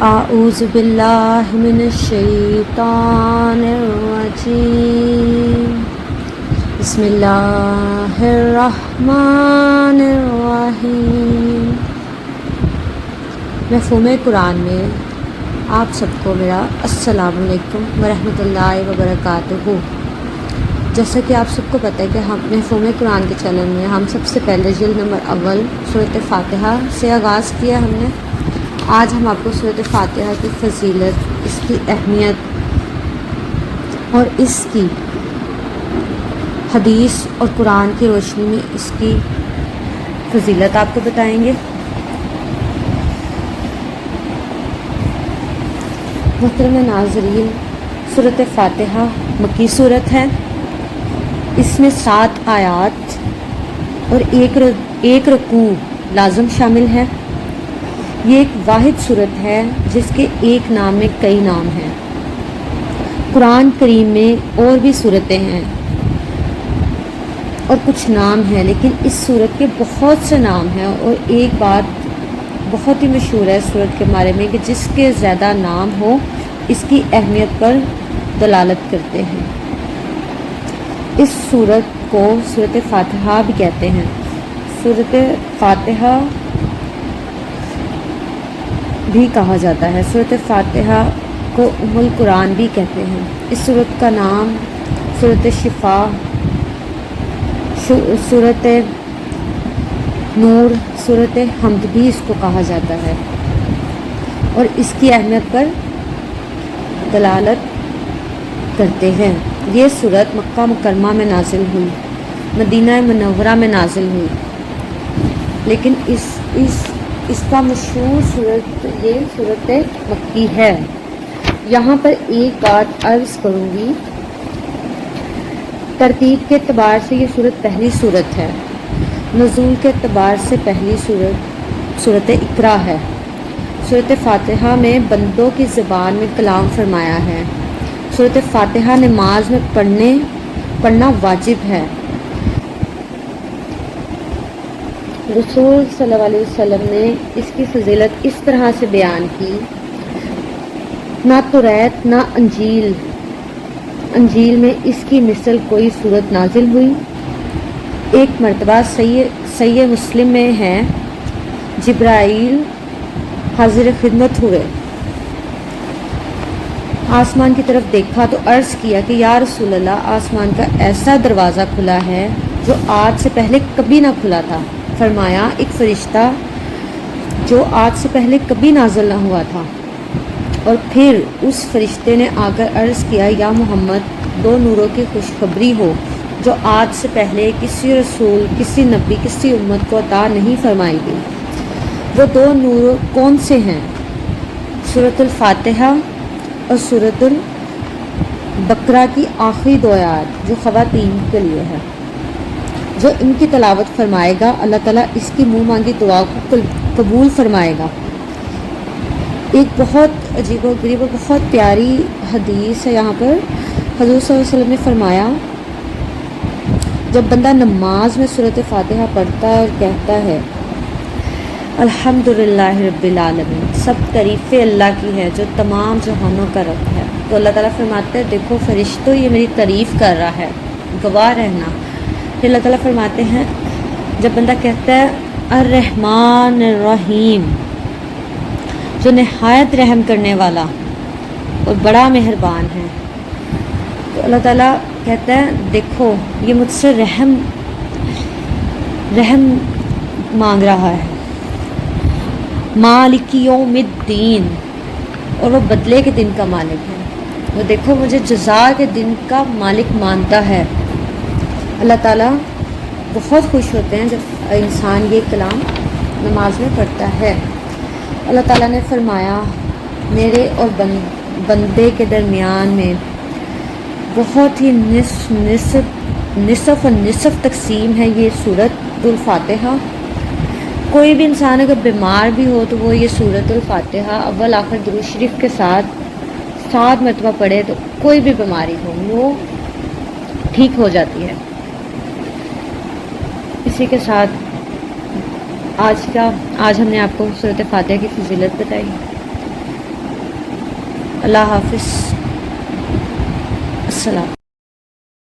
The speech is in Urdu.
اعوذ باللہ من الشیطان الرجیم بسم اللہ الرحمن الرحیم۔ مفہوم قرآن میں آپ سب کو میرا السلام علیکم ورحمۃ اللہ وبرکاتہ۔ جیسا کہ آپ سب کو پتہ ہے کہ ہم مفہوم قرآن کے چینل میں ہم سب سے پہلے جلد نمبر اول سورۃ فاتحہ سے آغاز کیا ہم نے۔ آج ہم آپ کو سورۃ فاتحہ کی فضیلت، اس کی اہمیت اور اس کی حدیث اور قرآن کی روشنی میں اس کی فضیلت آپ کو بتائیں گے۔ محترم ناظرین، سورۃ فاتحہ مکی صورت ہے۔ اس میں 7 آیات اور ایک رکوع لازم شامل ہے۔ یہ ایک واحد صورت ہے جس کے ایک نام میں کئی نام ہیں۔ قرآن کریم میں اور بھی صورتیں ہیں اور کچھ نام ہیں، لیکن اس صورت کے بہت سے نام ہیں، اور ایک بات بہت ہی مشہور ہے اس صورت کے بارے میں کہ جس کے زیادہ نام ہو اس کی اہمیت پر دلالت کرتے ہیں۔ اس صورت کو سورۃ فاتحہ بھی کہتے ہیں۔ سورۃ فاتحہ بھی کہا جاتا ہے۔ سورۃ فاتحہ کو ام القرآن بھی کہتے ہیں۔ اس صورت کا نام سورۃ شفا، سورۃ نور، سورۃ حمد بھی اس کو کہا جاتا ہے، اور اس کی اہمیت پر دلالت کرتے ہیں۔ یہ صورت مکہ مکرمہ میں نازل ہوئی، مدینہ منورہ میں نازل ہوئی، لیکن اس کا مشہور صورت یہ صورت مکی ہے۔ یہاں پر ایک بات عرض کروں گی، ترتیب کے اعتبار سے یہ صورت پہلی صورت ہے، نزول کے اعتبار سے پہلی صورت اقرا ہے۔ سورۃ فاتحہ میں بندوں کی زبان میں کلام فرمایا ہے۔ سورۃ فاتحہ نماز میں پڑھنا واجب ہے۔ رسول صلی اللہ علیہ وسلم نے اس کی فضیلت اس طرح سے بیان کی، نہ توریت نہ انجیل میں اس کی مثل کوئی صورت نازل ہوئی۔ ایک مرتبہ صحیح مسلم میں ہے، جبرائیل حاضر خدمت ہوئے، آسمان کی طرف دیکھا تو عرض کیا کہ یا رسول اللہ، آسمان کا ایسا دروازہ کھلا ہے جو آج سے پہلے کبھی نہ کھلا تھا۔ فرمایا ایک فرشتہ جو آج سے پہلے کبھی نازل نہ ہوا تھا، اور پھر اس فرشتے نے آ کر عرض کیا یا محمد، 2 نوروں کی خوشخبری ہو جو آج سے پہلے کسی رسول، کسی نبی، کسی امت کو عطا نہیں فرمائی گئی۔ وہ 2 نور کون سے ہیں؟ سورۃ الفاتحہ اور سورۃ البقرہ کی آخری 2 آیات جو خواتین کے لیے ہے۔ جو ان کی تلاوت فرمائے گا اللہ تعالیٰ اس کی منہ مانگی دعا کو قبول فرمائے گا۔ ایک بہت عجیب و غریب و بہت پیاری حدیث ہے یہاں پر۔ حضور صلی اللہ علیہ وسلم نے فرمایا، جب بندہ نماز میں سورۃ فاتحہ پڑھتا ہے اور کہتا ہے الحمدللہ رب العالمین، سب تعریفیں اللہ کی ہے جو تمام جہانوں کا رب ہے، تو اللہ تعالیٰ فرماتے ہیں دیکھو فرشتوں یہ میری تعریف کر رہا ہے، گواہ رہنا۔ پھر اللہ تعالیٰ فرماتے ہیں جب بندہ کہتا ہے الرحمن الرحیم، جو نہایت رحم کرنے والا اور بڑا مہربان ہے، تو اللہ تعالیٰ کہتا ہے دیکھو یہ مجھ سے رحم مانگ رہا ہے۔ مالک یوم الدین، اور وہ بدلے کے دن کا مالک ہے، وہ دیکھو مجھے جزا کے دن کا مالک مانتا ہے۔ اللہ تعالیٰ بہت خوش ہوتے ہیں جب انسان یہ کلام نماز میں پڑھتا ہے۔ اللہ تعالیٰ نے فرمایا میرے اور بندے کے درمیان میں بہت ہی نصف تقسیم ہے یہ سورۃ الفاتحہ۔ کوئی بھی انسان اگر بیمار بھی ہو تو وہ یہ سورۃ الفاتحہ اول آخر درود شریف کے ساتھ 7 مرتبہ پڑھے تو کوئی بھی بیماری ہو وہ ٹھیک ہو جاتی ہے۔ اسی کے ساتھ آج ہم نے آپ کو سورۃ فاتحہ کی فضیلت بتائی۔ اللہ حافظ، السلام۔